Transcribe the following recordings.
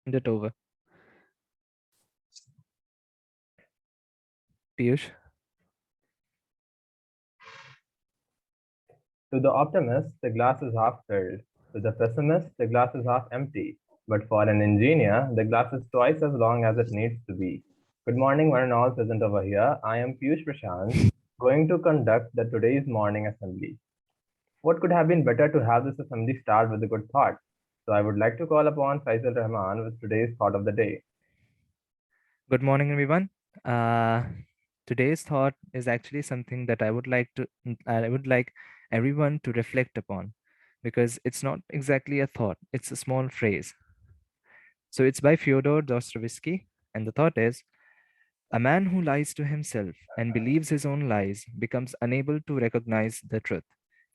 hand it over. Piyush? To the optimist, the glass is half filled. To the pessimist, the glass is half empty. But for an engineer, the glass is twice as long as it needs to be. Good morning, one and all present over here. I am Piyush Prashant, going to conduct the today's morning assembly. What could have been better to have this assembly start with a good thought? So I would like to call upon Faisal Rahman with today's thought of the day. Good morning, everyone. Uh, Today's thought is actually something that I would like everyone to reflect upon, because it's not exactly a thought, it's a small phrase. So it's by Fyodor Dostoevsky, and the thought is: a man who lies to himself and believes his own lies becomes unable to recognize the truth,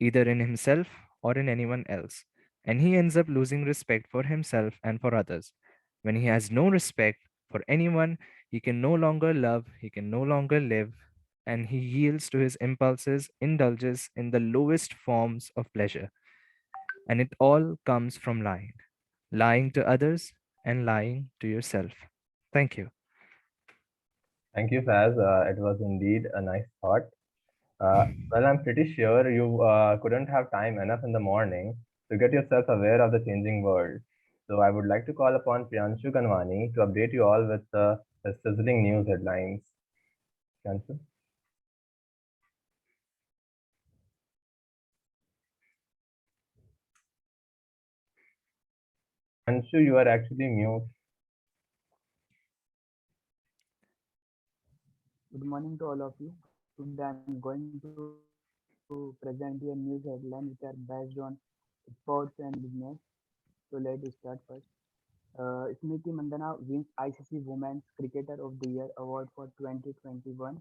either in himself or in anyone else, and he ends up losing respect for himself and for others. When he has no respect for anyone, he can no longer love, he can no longer live, and he yields to his impulses, indulges in the lowest forms of pleasure. And it all comes from lying to others and lying to yourself. Thank you. Thank you, Faz. It was indeed a nice thought. Well, I'm pretty sure you couldn't have time enough in the morning to get yourself aware of the changing world. So I would like to call upon Priyanshu Ganwani to update you all with the sizzling news headlines. Priyanshu? Priyanshu, you are actually mute. Good morning to all of you. Today I'm going to present you a news headline which are based on sports and business. So let's start first. Smriti Mandana wins ICC Women's Cricketer of the Year Award for 2021.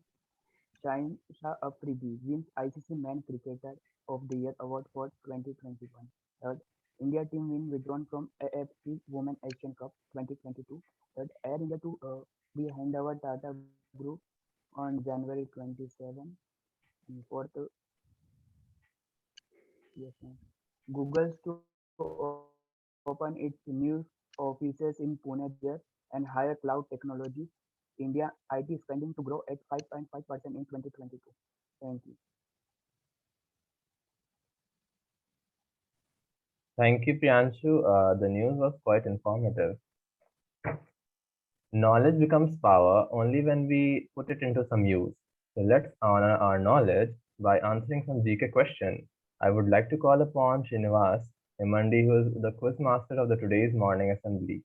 Shine Shah Afridi wins ICC Men Cricketer of the Year Award for 2021. Third, India team withdrawn from AFC Women Asian Cup 2022. Third, Air India to be hand over Tata Group on January 27. And fourth, yes, ma'am. Google's to open its new offices in Pune this year and hire cloud technologies. India IT spending to grow at 5.5% in 2022. Thank you. Thank you, Priyanshu. The news was quite informative. Knowledge becomes power only when we put it into some use. So let's honor our knowledge by answering some GK question. I would like to call upon Srinivas Himandi, who is the quiz master of the today's morning assembly.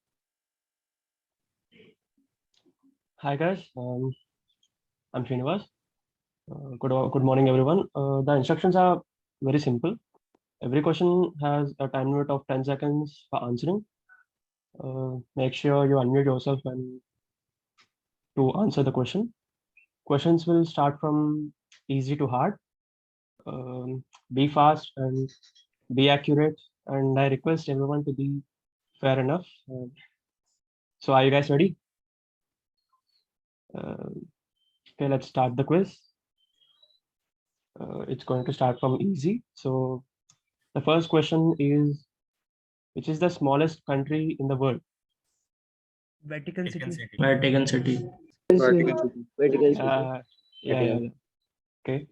Hi guys, I'm Srinivas. Good morning everyone. The instructions are very simple. Every question has a time limit of 10 seconds for answering. Make sure you unmute yourself when to answer the question. Questions will start from easy to hard. Be fast and be accurate, and I request everyone to be fair enough. So are you guys ready? Okay, let's start the quiz. It's going to start from easy. So the first question is, which is the smallest country in the world? Vatican City. Vatican City. Yeah. Okay.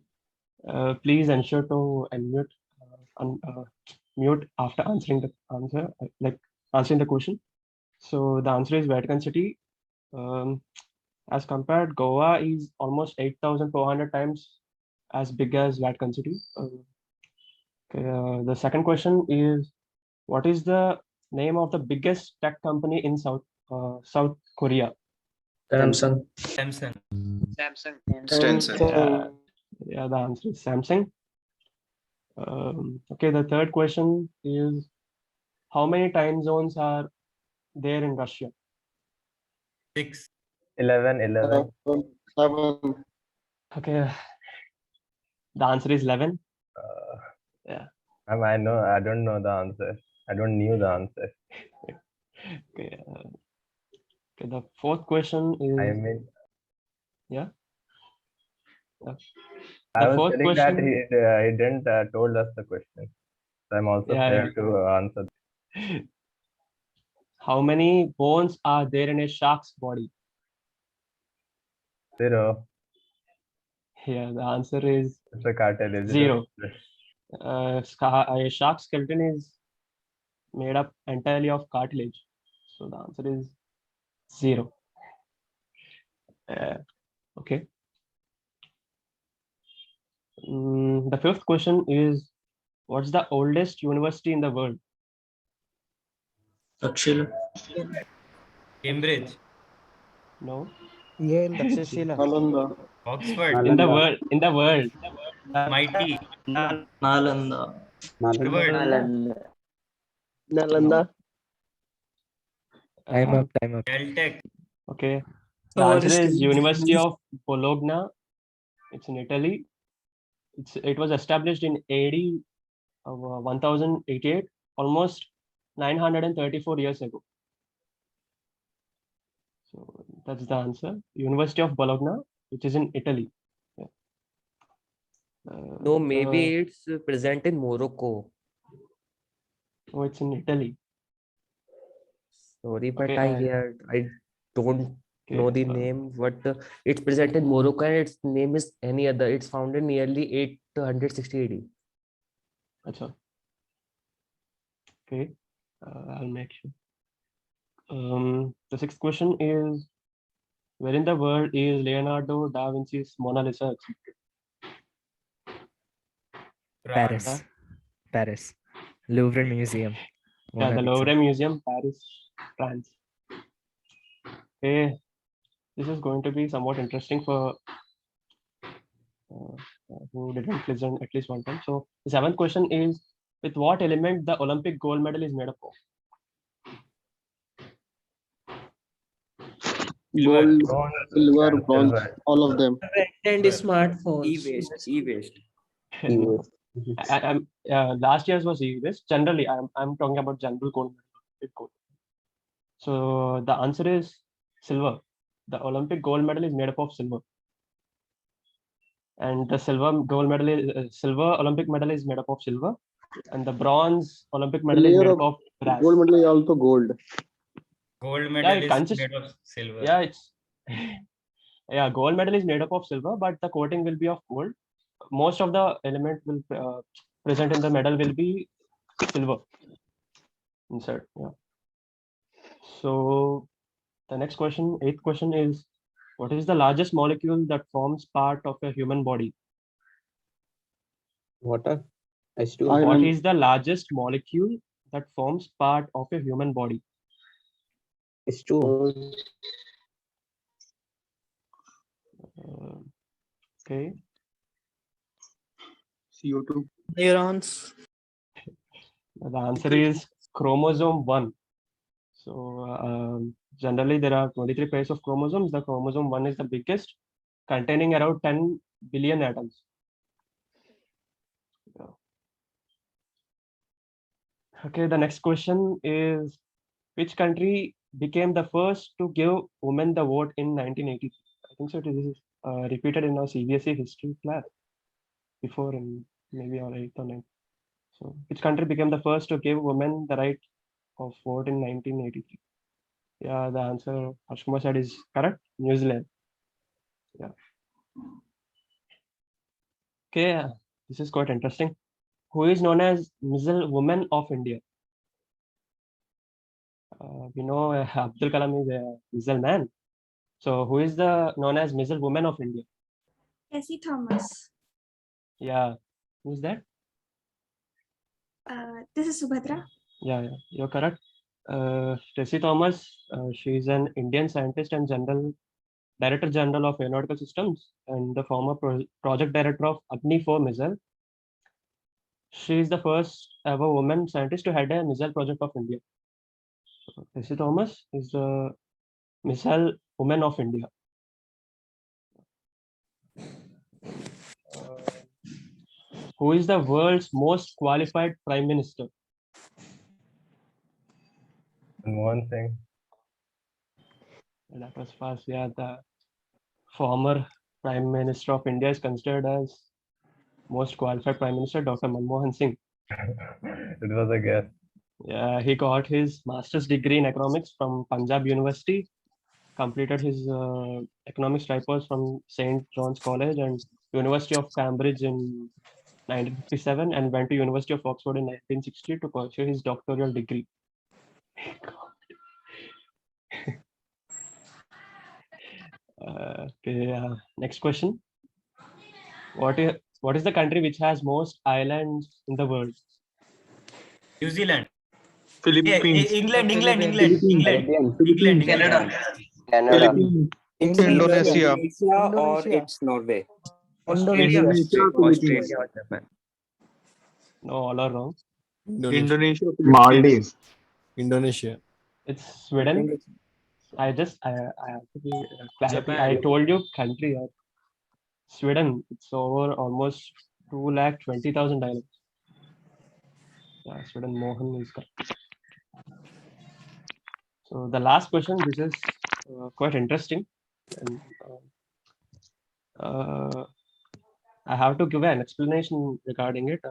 Please ensure to mute after answering the answer, like answering the question. So the answer is Vatican City. As compared, Goa is almost 8,400 times as big as Vatican City. The second question is, what is the name of the biggest tech company in South Korea? Samsung. Samsung. Yeah, the answer is Samsung. Okay, the third question is, how many time zones are there in Russia? 6. 11. Okay, the answer is 11. Yeah. I know, I don't know the answer. I don't knew the answer. Okay. Okay, the fourth question is. I mean, Yeah. I The was fourth telling that question. he didn't told us the question. So I'm also Yeah, fair to answer. How many bones are there in a shark's body? 0. Yeah, the answer is It's a cartilage. 0. A shark skeleton is made up entirely of cartilage. So the answer is 0. Okay. The fifth question is, what's the oldest university in the world? Takshila. Cambridge, No. Yale, Takshashila. Nalanda. Oxford, In the world. MIT, Nalanda. Harvard, Nalanda. Time up. Caltech. Okay. So The what answer is is Cambridge University University? of Bologna. It's in Italy. It was established in AD 1088, almost 934 years ago. So that's the answer. University of Bologna, which is in Italy. Yeah. No, maybe it's present in Morocco. Oh, it's in Italy. Sorry, but Okay, I don't know the okay, name. But it's present in Morocco and its name is any other. It's founded nearly 860 AD. Acha. Okay, I'll make sure. The sixth question is, where in the world is Leonardo da Vinci's Mona Lisa exhibited? Paris. Paris. Louvre Museum. Yeah, Mona the Lisa. Louvre Museum, Paris, France. Okay, this is going to be somewhat interesting for who didn't listen at least one time. So the seventh question is, with what element the Olympic gold medal is made up of? Gold, Silver, and bronze, silver. all of them. And smartphones. E-waste. No. Last year's was e-waste. Generally, I'm talking about general gold medal. So the answer is silver. The Olympic gold medal is made up of silver. And the silver Olympic medal is made up of silver, and the bronze Olympic medal is made up of brass. Gold medal is also gold. Gold medal it is consists- made of silver. Yeah, it's gold medal is made up of silver, but the coating will be of gold. Most of the element will present in the medal will be silver inside. Yeah. So the next question, eighth question is, what is the largest molecule that forms part of a human body? Water. What is the largest molecule that forms part of a human body? H2O. Okay. CO2. Neurons. The answer is chromosome 1. So generally there are 23 pairs of chromosomes. The chromosome 1 is the biggest, containing around 10 billion atoms. Yeah. Okay, the next question is, which country became the first to give women the vote in 1983? I think so. This is repeated in our CBSE history class before, in maybe our 8th or 9th. So which country became the first to give women the right of vote in 1983? Yeah, the answer Ashkumar said is correct. New Zealand. Yeah. Okay, this is quite interesting. Who is known as Missile Woman of India? We know Abdul Kalam is a missile man. So who is known as Missile Woman of India? Tessie Thomas. Yeah, who's that? This is Subhadra. Yeah, you're correct. Tessie Thomas, she is an Indian scientist and Director General of Aeronautical Systems and the former project director of Agni 4 missile. She is the first ever woman scientist to head a missile project of India. Tessie Thomas is the Missile Woman of India. Who is the world's most qualified Prime Minister? And one thing. That was fast. Yeah, the former Prime Minister of India is considered as most qualified Prime Minister, Dr. Manmohan Singh. It was a guess. Yeah, he got his master's degree in economics from Punjab University, completed his economics typos from St. John's College and University of Cambridge in 1957, and went to University of Oxford in 1960 to pursue his doctoral degree. Next question. What is the country which has most islands in the world? New Zealand. Philippines. England. Canada. Canada. Philippines. Indonesia. Indonesia. Or it's Norway. Australia. Indonesia, Philippines. Australia or Japan. No, all are wrong. Indonesia, Philippines. Maldives. Indonesia. It's Sweden. I have to be clarity. Japan. I told you country. Sweden. It's over almost 220,000 islands. Yeah, Sweden. Mohan is correct. So the last question. This is quite interesting, and I have to give an explanation regarding it.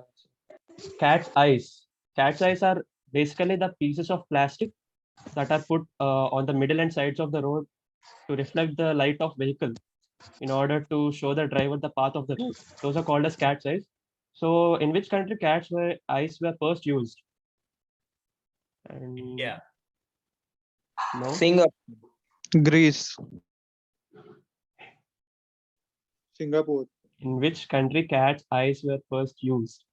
Cat's eyes. Cat's eyes are basically the pieces of plastic that are put on the middle and sides of the road to reflect the light of vehicle in order to show the driver the path of the road. Those are called as cat's eyes. So in which country eyes were first used? And India. no. Singapore. Greece. Singapore. In which country cat's eyes were first used?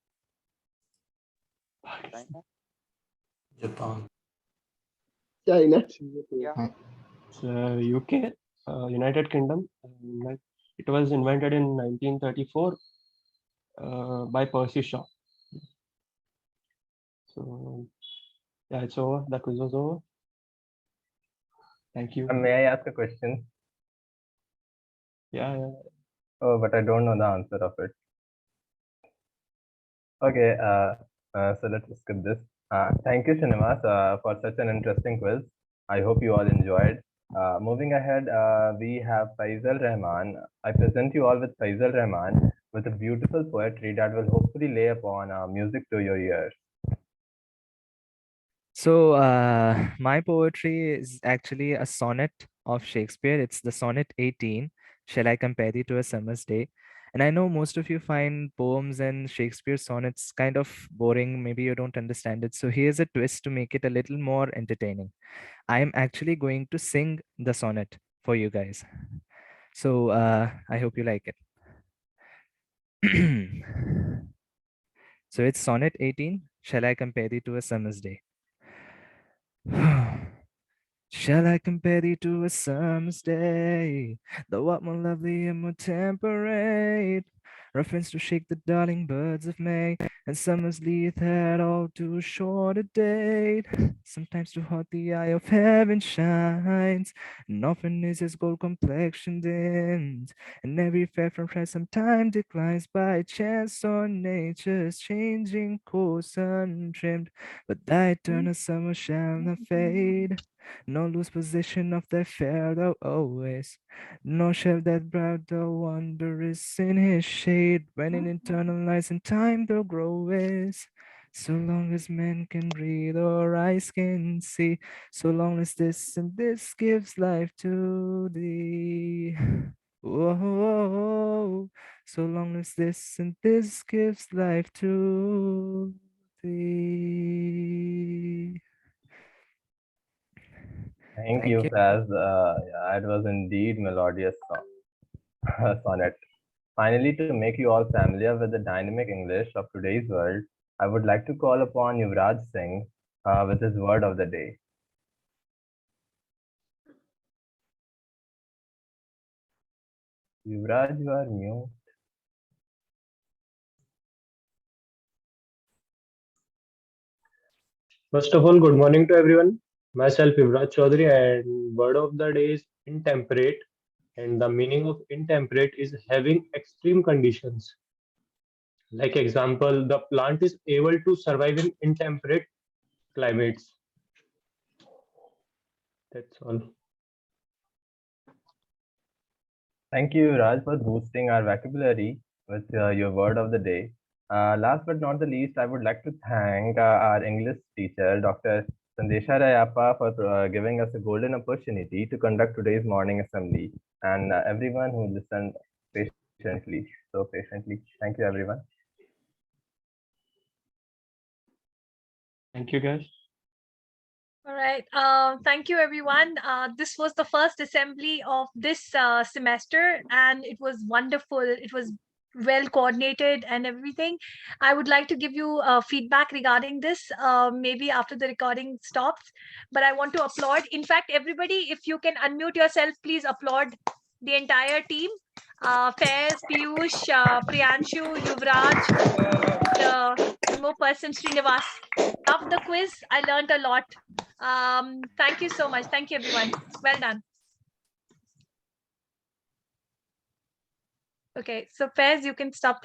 Japan. China. It's UK, United Kingdom. It was invented in 1934 by Percy Shaw. So yeah, it's over. The quiz was over. Thank you. May I ask a question? Yeah. Oh, but I don't know the answer of it. Okay, so let's skip this. Thank you, Srinivas, for such an interesting quiz. I hope you all enjoyed. Moving ahead, we have Faisal Rahman. I present you all with Faisal Rahman with a beautiful poetry that will hopefully lay upon music to your ears. So my poetry is actually a sonnet of Shakespeare. It's the sonnet 18. Shall I compare thee to a summer's day? And I know most of you find poems and Shakespeare sonnets kind of boring. Maybe you don't understand it. So here's a twist to make it a little more entertaining. I am actually going to sing the sonnet for you guys. So I hope you like it. So it's sonnet 18. Shall I compare thee to a summer's day? Shall I compare thee to a summer's day, thou art more lovely and more temperate? Reference to shake the darling birds of May, and summer's leaf had all too short a date. Sometimes too hot the eye of heaven shines, and often is his gold complexion dimmed, and every fair from France sometime declines by chance or nature's changing course untrimmed. But thy eternal summer shall not fade, nor lose possession of thy fair thou always, nor shall that proud thou wanderest in his shade, when in eternal lies and time thou growest. So long as man can breathe or eyes can see, so long as this and this gives life to thee. Whoa, so long as this and this gives life to thee. Thank you, Faz. Yeah, it was indeed melodious sonnet. Finally, to make you all familiar with the dynamic English of today's world, I would like to call upon Yuvraj Singh with his word of the day. Yuvraj, you are mute. First of all, good morning to everyone. Myself, Yuvraj Chaudhary, and word of the day is intemperate. And the meaning of intemperate is having extreme conditions. Like example, the plant is able to survive in intemperate climates. That's all. Thank you, Raj, for boosting our vocabulary with your word of the day. Last but not the least, I would like to thank our English teacher, Dr. Sandesha Rayapa, for giving us a golden opportunity to conduct today's morning assembly, and everyone who listened patiently, so patiently. Thank you, everyone. Thank you, guys. All right. Thank you, everyone. This was the first assembly of this semester, and it was wonderful. It was well coordinated and everything. I would like to give you feedback regarding this, maybe after the recording stops. But I want to applaud. In fact, everybody, if you can unmute yourself, please applaud the entire team. Faiz, Piyush, Priyanshu, Yuvraj, one more person, Srinivas. Loved the quiz. I learned a lot. Thank you so much. Thank you, everyone. Well done. Okay, so Faiz, you can stop.